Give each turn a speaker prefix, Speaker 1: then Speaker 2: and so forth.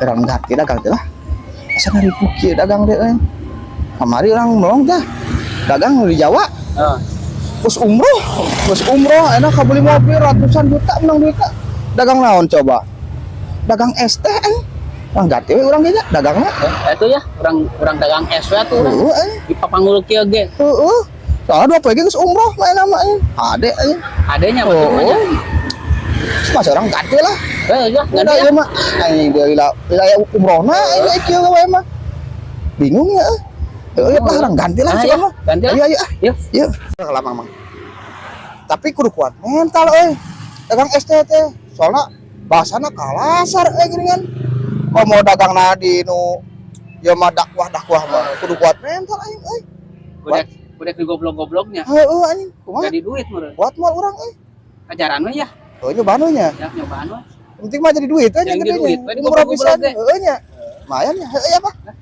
Speaker 1: orang ganti dagang teh lah. Asa ribu kieu dagang teh. Kamari orang melong teh. Dagang di Jawa.
Speaker 2: Heeh.
Speaker 1: Bos umroh enak kabeli mobil ratusan juta menang duit. Dagang naon coba? Dagang es teh orang ganti we urang ge dagangna.
Speaker 2: Itu ya, orang dagang es we atuh urang. Di papanggul kieu ge.
Speaker 1: Heeh. Soalnya 2 poe geus umroh main namanya. Ade aya.
Speaker 2: Adenya betul mah.
Speaker 1: Mas orang ganti lah.
Speaker 2: Ya,
Speaker 1: Ganti ya mah. Ai dia wilayah umrohna ini kieu we mah. Bingung ya. Heeh, lah orang ganti lah sih mah.
Speaker 2: Ganti lah.
Speaker 1: Iya. Yuk. Lama mang. Tapi kudu kuat mental dagang STT. Soalnya bahasana kalasar geuningan. Mau dagangna di nu ya mah dakwah mah kudu kuat mental aing
Speaker 2: Udah digoblok-gobloknya.
Speaker 1: Heeh anjing. Kumaha?
Speaker 2: Jadi duit meureun.
Speaker 1: Kuat mah urang
Speaker 2: Ajaran we ya.
Speaker 1: Oh nyobaan nya.
Speaker 2: Ya nyobaan we.
Speaker 1: Penting mah jadi duit aja
Speaker 2: Jadi
Speaker 1: gedenya.
Speaker 2: duit,
Speaker 1: Umroh pisan.
Speaker 2: goblok-goblok
Speaker 1: Heeh nya. Lumayan ya. Heeh ya, Pak.